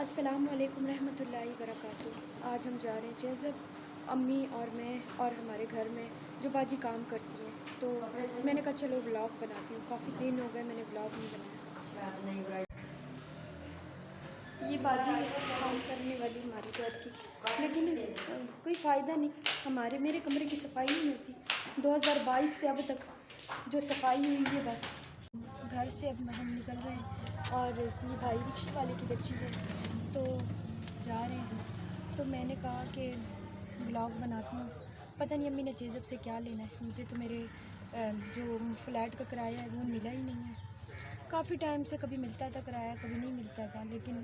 अस्सलाम वालेकुम रहमतुल्लाहि वबरकातुहू। आज हम जा रहे हैं जैज़ब अम्मी और मैं और हमारे घर में जो बाजी काम करती हैं, तो मैंने कहा चलो व्लॉग बनाती हूँ। काफ़ी दिन हो गए मैंने व्लॉग नहीं बनाया। ये बाजी काम करने वाली हमारे घर की, लेकिन कोई फ़ायदा नहीं। मेरे कमरे की सफाई नहीं होती। 2022 से अब तक जो सफाई हुई है बस। घर से अब हम निकल रहे हैं और ये भाई रिक्शे वाले की बच्ची है तो जा रहे हैं। तो मैंने कहा कि व्लॉग बनाती हूँ। पता नहीं अम्मी ने जेज़ब से क्या लेना है। मुझे तो मेरे जो फ्लैट का किराया है वो मिला ही नहीं है। काफ़ी टाइम से कभी मिलता था किराया, कभी नहीं मिलता था, लेकिन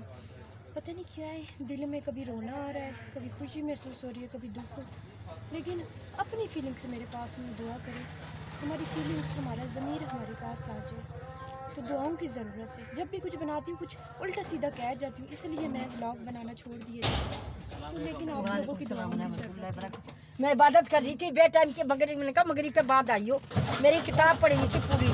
पता नहीं क्या है, दिल में कभी रोना आ रहा है, कभी खुशी महसूस हो रही है, कभी दुख। लेकिन अपनी फीलिंग्स मेरे पास नहीं। दुआ करें हमारी फीलिंग्स, हमारा ज़मीर हमारे पास आ जाए। तो दुआओं की ज़रूरत है। जब भी कुछ बनाती हूँ कुछ उल्टा सीधा कह जाती हूँ, इसलिए मैं व्लॉग बनाना छोड़ दिए थे। तो लेकिन आप लोगों की दुआओं की ज़रूरत है। मैं इबादत कर रही थी बे टाइम के मगरिब में, कहा मगरिब के बाद आइयो। मेरी किताब पढ़ी थी पूरी।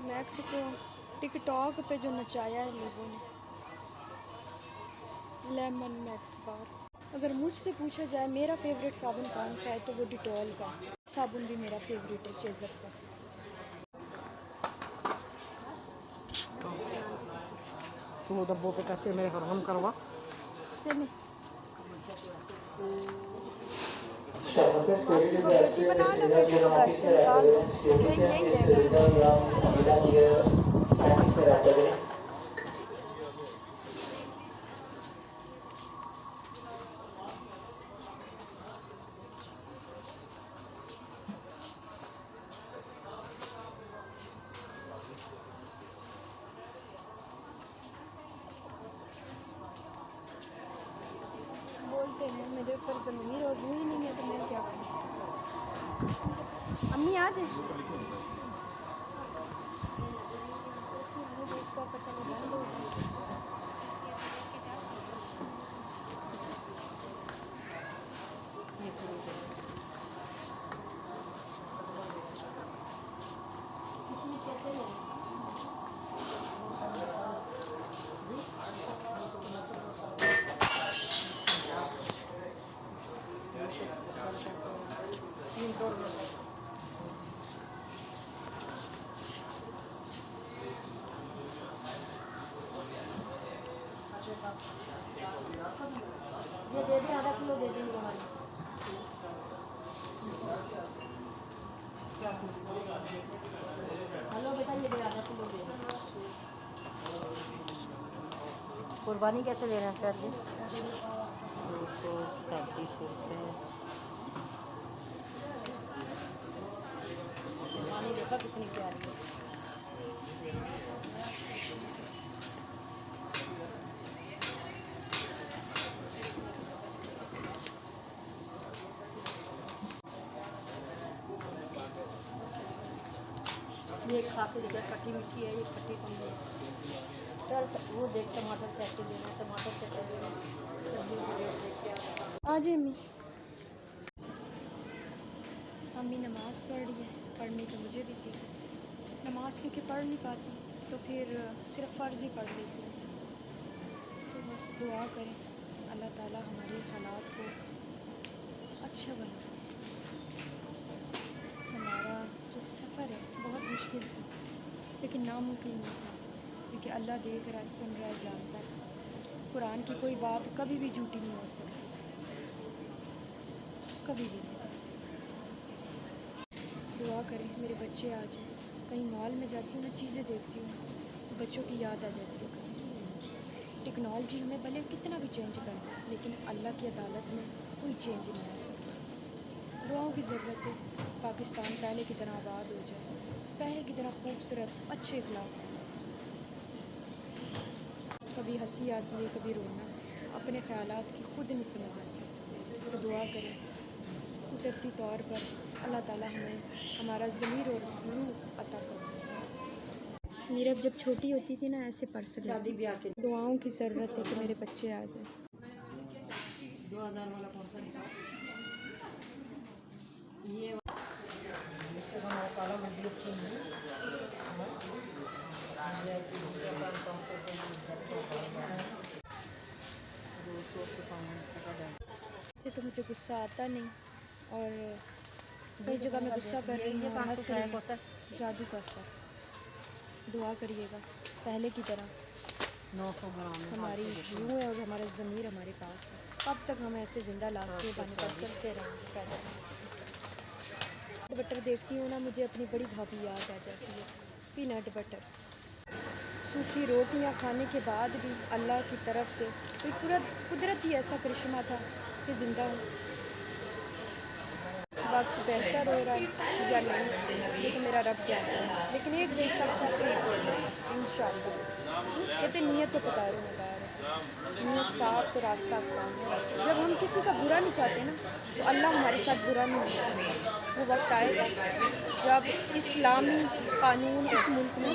मैक्सिको टिकटॉक पे जो नचाया है लोगों ने, लेमन मैक्स बार। अगर मुझसे पूछा जाए मेरा फेवरेट साबुन कौन सा है तो वो डिटॉल का साबुन भी मेरा फेवरेट है, चेज़अप का। तू डब्बों पे कैसे मेरे फरहम करवा चलिए मासी को बेटी बना लो, बेटे को घर से निकाल दो, सही यही रहेगा। बोलते हैं मेरे ऊपर ज़मीर और रूह ही नहीं है, तो मैं क्या करूँ। अम्मी आ जाए का पता नहीं बंद हो गया। ये दे दे, आधा किलो दे देंगे हमारे। हेलो बेटा, ये दे, आधा किलो दे। कुर्बानी कैसे लेना चाहिए? 237 रुपये। कुर्बानी देखा कितनी प्यारी है। ये खा के देखा, खट्टी मीठी है, ये खट्टी कम है। सर वो देख टमाटर कैसे देना, टमाटर कैसे देना, सब्जियों के रेट देख के आ जाए अम्मी। अम्मी नमाज़ पढ़ रही है, पढ़नी तो मुझे भी थी। नमाज़ क्योंकि पढ़ नहीं पाती तो फिर सिर्फ फ़र्ज़ ही पढ़ लेती हूँ। तो बस दुआ करें अल्लाह ताला हमारे हालात को अच्छा बना दे। हमारा जो सफ़र है बहुत मुश्किल था, लेकिन नामुमकिन नहीं था, क्योंकि अल्लाह देख रहा है, सुन रहा है, जानता है। कुरान की कोई बात कभी भी झूठी नहीं हो सकती, कभी भी नहीं। दुआ करें मेरे बच्चे आ जाएं। कहीं मॉल में जाती हूँ ना, चीज़ें देखती हूँ तो बच्चों की याद आ जाती है। टेक्नोलॉजी हमें भले कितना भी चेंज कर दे, लेकिन अल्लाह की अदालत में कोई चेंज नहीं हो सकता। दुआओं की ज़रूरत है। पाकिस्तान पहले की तरह आबाद हो जाए, पहले की तरह खूबसूरत अच्छे अखलाक। कभी हंसी आती है, कभी रोना, अपने ख़यालात की खुद नहीं समझ आती। तो दुआ करें कुदरती तौर पर अल्लाह ताला हमें हमारा ज़मीर और रूह अता करे। नीरव जब छोटी होती थी ना ऐसे पर्स शादी ब्याह के दुआओं की ज़रूरत है कि मेरे बच्चे आ जाए। 2000 वाला कौन सा निकाल? ये इससे हमारा काला मंडी अच्छी है। ऐसे तो मुझे गुस्सा आता नहीं और कई जगह मैं गुस्सा कर रही हूँ, हंस रही हूँ। जादू का असर, दुआ करिएगा पहले की तरह 900 ग्राम हमारी रूह है और हमारा ज़मीर हमारे पास है। कब तक हम ऐसे ज़िंदा लाश के पानी पर चलते रहेंगे पैदल? बटर देखती हूँ ना, मुझे अपनी बड़ी भाभी याद आ जाती है। पीनट बटर, सूखी रोटियाँ खाने के बाद भी अल्लाह की तरफ से कोई कुदरत ही ऐसा करिश्मा था कि ज़िंदा हूँ। वक्त बेहतर हो रहा है या नहीं ये तो मेरा रब जानता है, लेकिन एक दिन सब कुछ ठीक हो जाएगा इंशाअल्लाह। कहते नीयत तो पता है मदार है, नीयत साफ तो रास्ता आसान है। जब हम किसी का बुरा नहीं चाहते ना तो अल्लाह हमारे साथ बुरा नहीं होता। वो वक्त आएगा जब इस्लामी कानून इस मुल्क में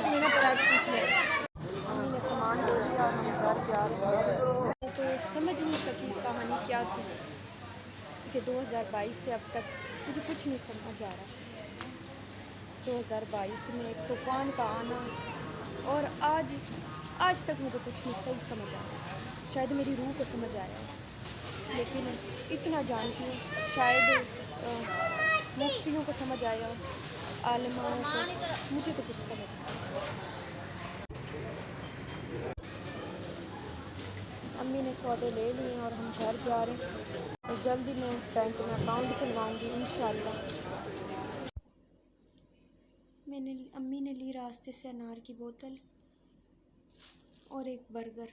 हमने सामान ले लिया और हम घर जा रहे हैं। तो समझ नहीं सकी कहानी क्या थी कि 2022 से अब तक मुझे कुछ नहीं समझ आ रहा। 2022 में एक तूफ़ान का आना और आज तक मुझे कुछ नहीं सही समझ आ रहा। शायद मेरी रूह को समझ आया है, लेकिन इतना जानती हूँ शायद मुफ्तियों को समझ आया, आलिमाओं को, मुझे तो कुछ समझ नहीं आया। अम्मी ने सौदे ले लिए और हम घर जा रहे हैं और जल्दी मैं बैंक में अकाउंट खुलवाऊँगी इंशाल्लाह। अम्मी ने ली रास्ते से अनार की बोतल और एक बर्गर।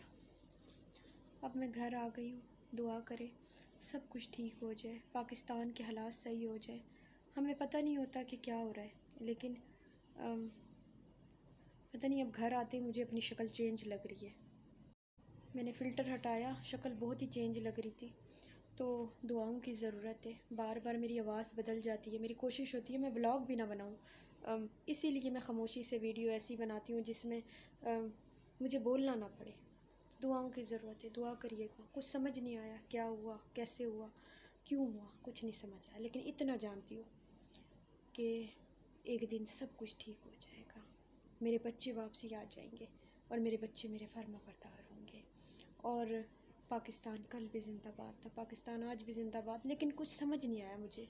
अब मैं घर आ गई हूँ। दुआ करें सब कुछ ठीक हो जाए, पाकिस्तान के हालात सही हो जाए। हमें पता नहीं होता कि क्या हो रहा है, लेकिन पता नहीं अब घर आते ही मुझे अपनी शक्ल चेंज लग रही है। मैंने फ़िल्टर हटाया, शक्ल बहुत ही चेंज लग रही थी। तो दुआओं की ज़रूरत है। बार बार मेरी आवाज़ बदल जाती है। मेरी कोशिश होती है मैं व्लॉग भी ना बनाऊँ, इसीलिए मैं खामोशी से वीडियो ऐसी बनाती हूँ जिसमें मुझे बोलना ना पड़े। दुआओं की ज़रूरत है, दुआ करिएगा। कुछ समझ नहीं आया क्या हुआ, कैसे हुआ, क्यों हुआ, कुछ नहीं समझ आया, लेकिन इतना जानती हूँ कि एक दिन सब कुछ ठीक हो जाएगा। मेरे बच्चे वापसी आ जाएंगे और मेरे बच्चे मेरे फर्माबरदार होंगे। और पाकिस्तान कल भी जिंदाबाद था, पाकिस्तान आज भी जिंदाबाद। लेकिन कुछ समझ नहीं आया मुझे,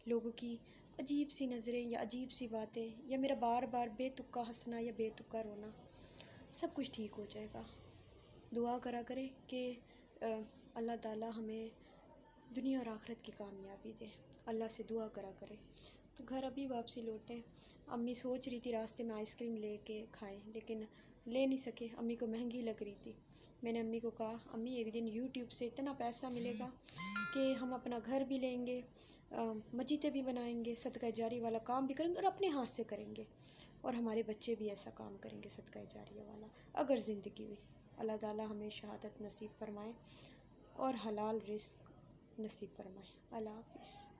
लोगों की अजीब सी नज़रें या अजीब सी बातें या मेरा बार बार बेतुक्का हंसना या बेतुक्का रोना। सब कुछ ठीक हो जाएगा। दुआ करा करें कि अल्लाह ताला हमें दुनिया और आखिरत की कामयाबी दे। अल्लाह से दुआ करा करें। तो घर अभी वापसी लौटें। अम्मी सोच रही थी रास्ते में आइसक्रीम लेके खाएं, लेकिन ले नहीं सके, अम्मी को महंगी लग रही थी। मैंने अम्मी को कहा अम्मी एक दिन यूट्यूब से इतना पैसा मिलेगा कि हम अपना घर भी लेंगे, मस्जिदें भी बनाएंगे, सदका जारी वाला काम भी करेंगे और अपने हाथ से करेंगे, और हमारे बच्चे भी ऐसा काम करेंगे सदका जारिया वाला अगर ज़िंदगी हुई। अल्लाह ताला हमें शहादत नसीब फरमाए और हलाल रिस्क नसीब फरमाए। अल्लाह हाफ़िज़।